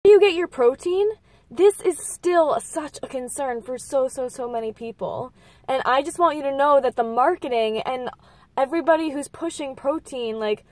Do you get your protein? This is still such a concern for so many people. And I just want you to know that the marketing and everybody who's pushing protein, like,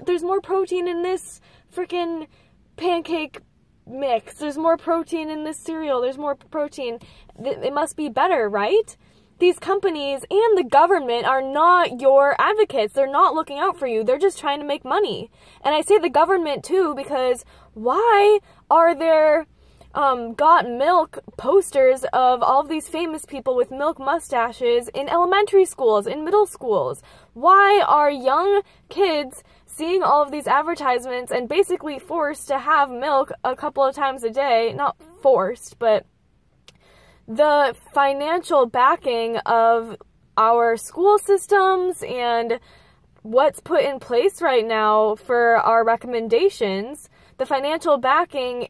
there's more protein in this freaking pancake mix. There's more protein in this cereal. There's more protein. It must be better, right? These companies and the government are not your advocates. They're not looking out for you. They're just trying to make money. And I say the government too, because why are there got milk posters of all of these famous people with milk mustaches in elementary schools, in middle schools? Why are young kids seeing all of these advertisements and basically forced to have milk a couple of times a day? Not forced, but the financial backing of our school systems and what's put in place right now for our recommendations, the financial backing,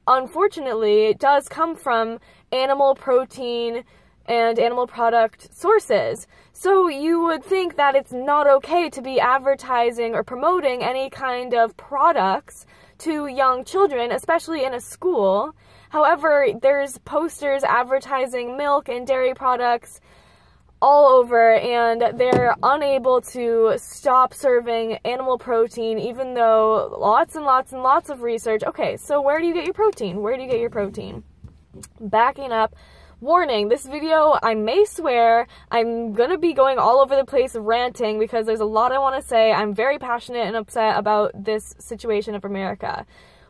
unfortunately, does come from animal protein and animal product sources. So you would think that it's not okay to be advertising or promoting any kind of products to young children, especially in a school. However, there's posters advertising milk and dairy products all over, and they're unable to stop serving animal protein, even though lots and lots of research. Okay, so where do you get your protein? Where do you get your protein? Backing up. Warning, this video, I may swear, I'm gonna be going all over the place ranting because there's a lot I want to say. I'm very passionate and upset about this situation of America.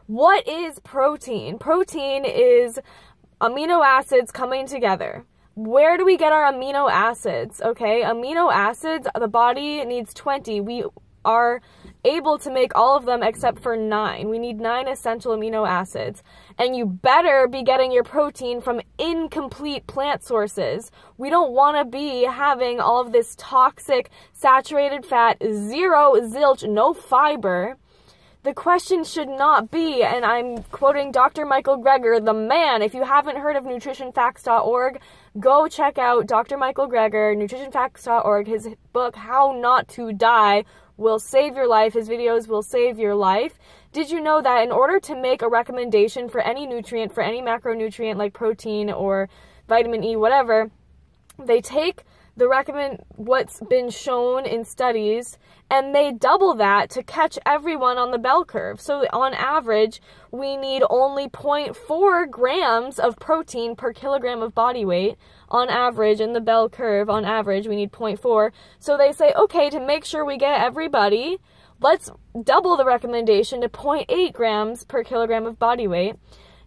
What is protein? Protein is amino acids coming together. Where do we get our amino acids? Okay, amino acids, the body needs 20. We are able to make all of them except for 9. We need 9 essential amino acids. And you better be getting your protein from incomplete plant sources. We don't want to be having all of this toxic, saturated fat, zero, zilch, no fiber. The question should not be, and I'm quoting Dr. Michael Greger, the man. If you haven't heard of nutritionfacts.org, go check out Dr. Michael Greger, nutritionfacts.org. His book, How Not to Die, will save your life. His videos will save your life. Did you know that in order to make a recommendation for any nutrient, for any macronutrient like protein or vitamin E, whatever, they take what's been shown in studies, and they double that to catch everyone on the bell curve. So on average, we need only 0.4 grams of protein per kilogram of body weight. On average, in the bell curve, on average, we need 0.4. So they say, okay, to make sure we get everybody, let's double the recommendation to 0.8 grams per kilogram of body weight.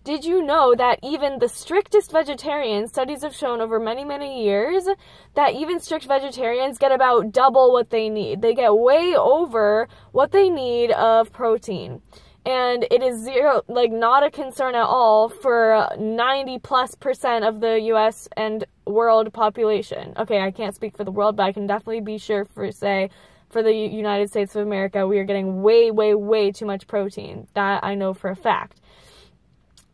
Did you know that even the strictest vegetarians, studies have shown over many years, that even strict vegetarians get about double what they need. They get way over what they need of protein. And it is not a concern at all for 90+% of the US and world population. Okay, I can't speak for the world, but I can definitely be sure for the United States of America, we are getting way too much protein. That I know for a fact.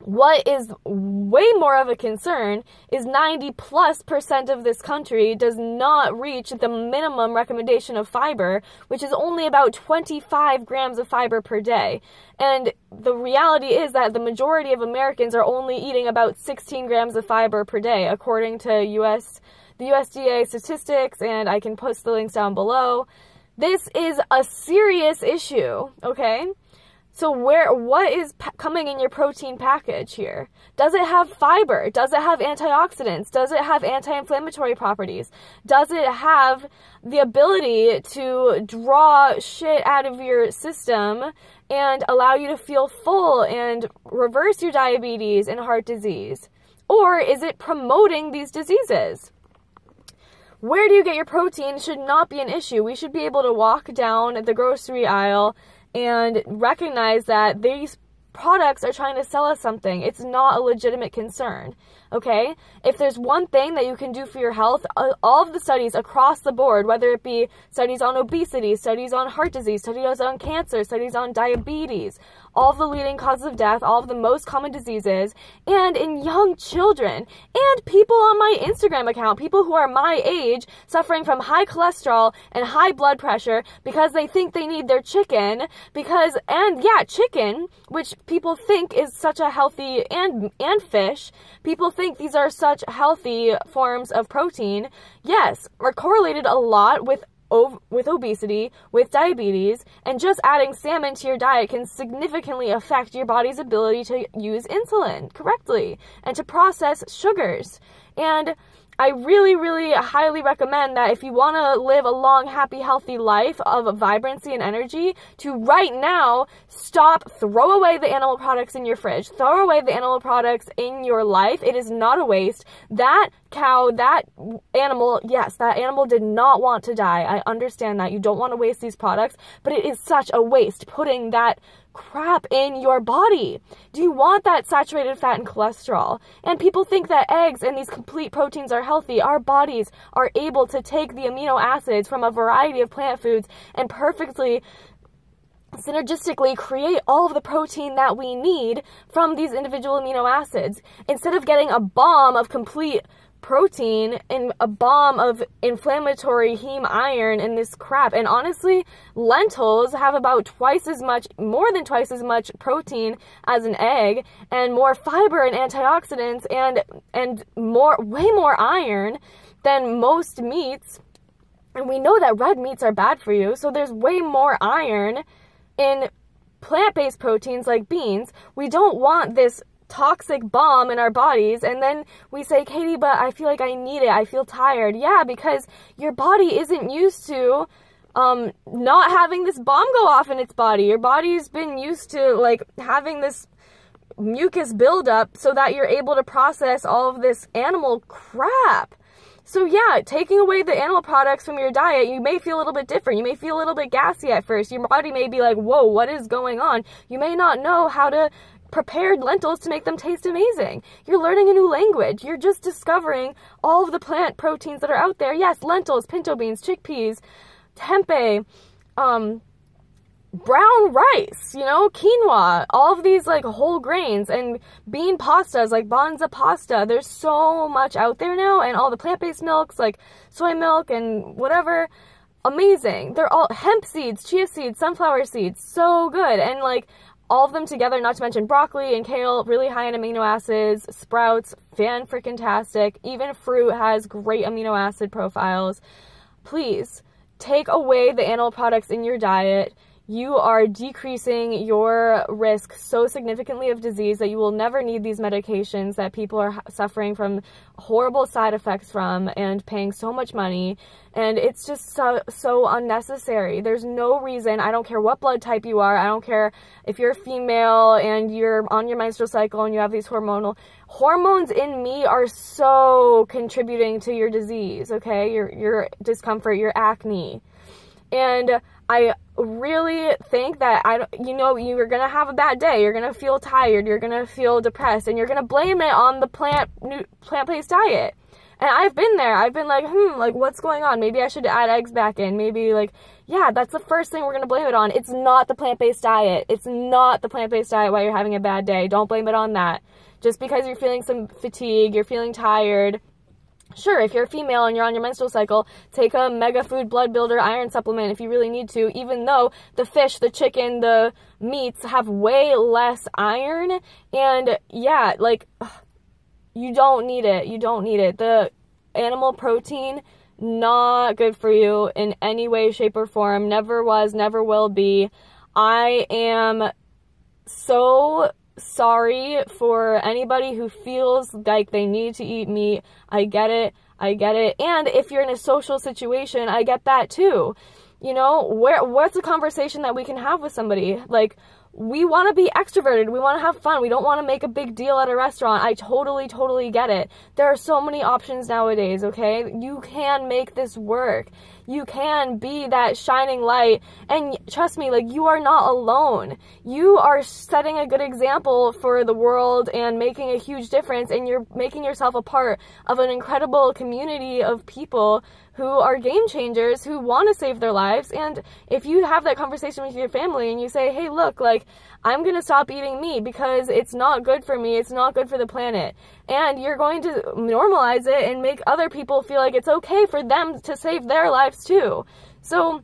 What is way more of a concern is 90+% of this country does not reach the minimum recommendation of fiber, which is only about 25 grams of fiber per day. And the reality is that the majority of Americans are only eating about 16 grams of fiber per day, according to the USDA statistics, and I can post the links down below. This is a serious issue, okay? So what is coming in your protein package here? Does it have fiber? Does it have antioxidants? Does it have anti-inflammatory properties? Does it have the ability to draw shit out of your system and allow you to feel full and reverse your diabetes and heart disease? Or is it promoting these diseases? Where do you get your protein should not be an issue. We should be able to walk down the grocery aisle and recognize that these products are trying to sell us something. It's not a legitimate concern, okay? If there's one thing that you can do for your health, all of the studies across the board, whether it be studies on obesity, studies on heart disease, studies on cancer, studies on diabetes, all of the leading causes of death, all of the most common diseases, and in young children, and people on my Instagram account, people who are my age, suffering from high cholesterol and high blood pressure because they think they need their chicken, chicken, which people think is such a healthy, and fish, people think these are such healthy forms of protein, yes, are correlated a lot with obesity, with diabetes, and just adding salmon to your diet can significantly affect your body's ability to use insulin correctly and to process sugars. And I really, really highly recommend that if you want to live a long, happy, healthy life of vibrancy and energy, to right now throw away the animal products in your fridge, throw away the animal products in your life. It is not a waste. That cow, that animal, yes, that animal did not want to die. I understand that. You don't want to waste these products, but it is such a waste putting that crap in your body. Do you want that saturated fat and cholesterol? And people think that eggs and these complete proteins are healthy. Our bodies are able to take the amino acids from a variety of plant foods and perfectly synergistically create all of the protein that we need from these individual amino acids. Instead of getting a bomb of complete protein and a bomb of inflammatory heme iron and this crap. And honestly, lentils have about more than twice as much protein as an egg, and more fiber and antioxidants and way more iron than most meats. And we know that red meats are bad for you, so there's way more iron in plant-based proteins like beans. We don't want this toxic bomb in our bodies, and then we say, Katie, but I feel like I need it, I feel tired. Yeah, because your body isn't used to not having this bomb go off in its body. Your body's been used to like having this mucus buildup so that you're able to process all of this animal crap. So yeah, taking away the animal products from your diet, you may feel a little bit different. You may feel a little bit gassy at first. Your body may be like, whoa, what is going on? You may not know how to prepare lentils to make them taste amazing. You're learning a new language. You're just discovering all of the plant proteins that are out there. Yes, lentils, pinto beans, chickpeas, tempeh, brown rice, quinoa, all of these like whole grains, and bean pastas like Banza pasta. There's so much out there now, and all the plant-based milks like soy milk and whatever. Amazing. They're all hemp seeds, chia seeds, sunflower seeds. So good. And like all of them together, not to mention broccoli and kale, really high in amino acids, sprouts, fan-freaking-tastic. Even fruit has great amino acid profiles. Please, take away the animal products in your diet. You are decreasing your risk so significantly of disease that you will never need these medications that people are suffering from horrible side effects from and paying so much money. And it's just so unnecessary. There's no reason. I don't care what blood type you are. I don't care if you're a female and you're on your menstrual cycle and you have these hormones in me are so contributing to your disease, okay? Your discomfort, your acne. And I really think that, you're going to have a bad day. You're going to feel tired. You're going to feel depressed. And you're going to blame it on the plant-based diet. And I've been there. I've been like, what's going on? Maybe I should add eggs back in. Maybe that's the first thing we're going to blame it on. It's not the plant-based diet. It's not the plant-based diet while you're having a bad day. Don't blame it on that. Just because you're feeling some fatigue, you're feeling tired. Sure, if you're a female and you're on your menstrual cycle, take a Mega Food Blood Builder iron supplement if you really need to, even though the fish, the chicken, the meats have way less iron. And yeah, you don't need it. You don't need it. The animal protein, not good for you in any way, shape, or form. Never was, never will be. I am so sorry for anybody who feels like they need to eat meat. I get it. And if you're in a social situation, I get that too. What's a conversation that we can have with somebody? We want to be extroverted. We want to have fun. We don't want to make a big deal at a restaurant. I totally get it. There are so many options nowadays, okay? You can make this work. You can be that shining light. And trust me, like, you are not alone. You are setting a good example for the world and making a huge difference, and you're making yourself a part of an incredible community of people who are game changers, who want to save their lives. And if you have that conversation with your family and you say, hey, look, like, I'm going to stop eating meat because it's not good for me, it's not good for the planet, and you're going to normalize it and make other people feel like it's okay for them to save their lives too. So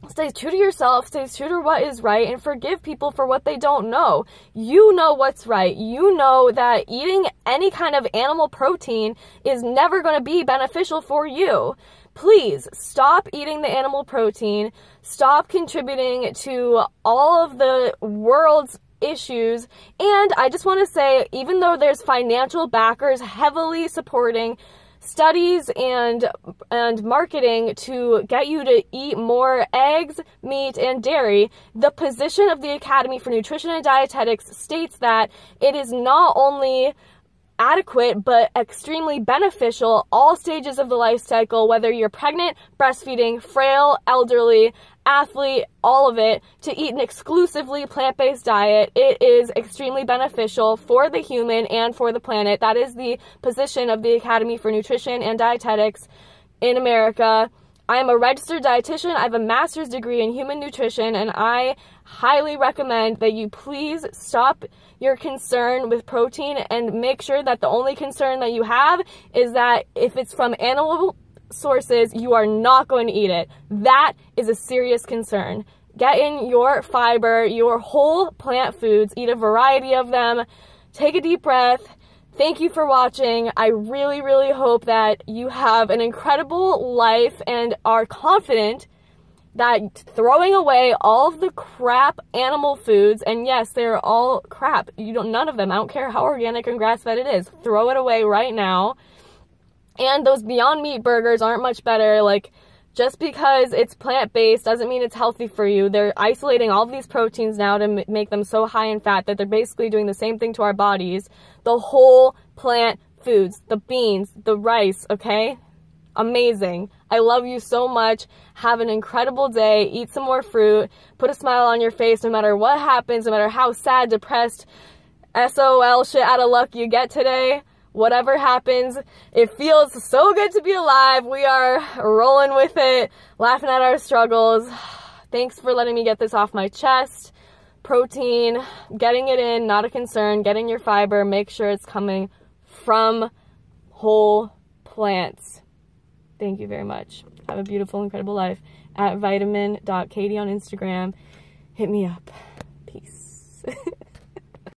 stay true to yourself, stay true to what is right, and forgive people for what they don't know. You know what's right. You know that eating any kind of animal protein is never going to be beneficial for you. Please stop eating the animal protein. Stop contributing to all of the world's issues. And I just want to say, even though there's financial backers heavily supporting studies and marketing to get you to eat more eggs, meat, and dairy, the position of the Academy for Nutrition and Dietetics states that it is not only adequate but extremely beneficial all stages of the life cycle, whether you're pregnant, breastfeeding, frail, elderly, athlete, all of it, to eat an exclusively plant-based diet. It is extremely beneficial for the human and for the planet. That is the position of the Academy for Nutrition and Dietetics in America. I am a registered dietitian. I have a master's degree in human nutrition, and I highly recommend that you please stop your concern with protein and make sure that the only concern that you have is that if it's from animal sources, you are not going to eat it. That is a serious concern. Get in your fiber, your whole plant foods, eat a variety of them, take a deep breath. Thank you for watching. I really, really hope that you have an incredible life and are confident that throwing away all of the crap animal foods, and yes, they're all crap. None of them, I don't care how organic and grass-fed it is. Throw it away right now. And those Beyond Meat burgers aren't much better. Like, just because it's plant-based doesn't mean it's healthy for you. They're isolating all of these proteins now to make them so high in fat that they're basically doing the same thing to our bodies. The whole plant foods, the beans, the rice, okay? Amazing. I love you so much. Have an incredible day. Eat some more fruit. Put a smile on your face no matter what happens, no matter how sad, depressed, SOL shit out of luck you get today. Whatever happens, it feels so good to be alive. We are rolling with it, laughing at our struggles. Thanks for letting me get this off my chest. Protein, getting it in, not a concern. Getting your fiber, make sure it's coming from whole plants. Thank you very much. Have a beautiful, incredible life. At vitamin.katie on Instagram. Hit me up. Peace.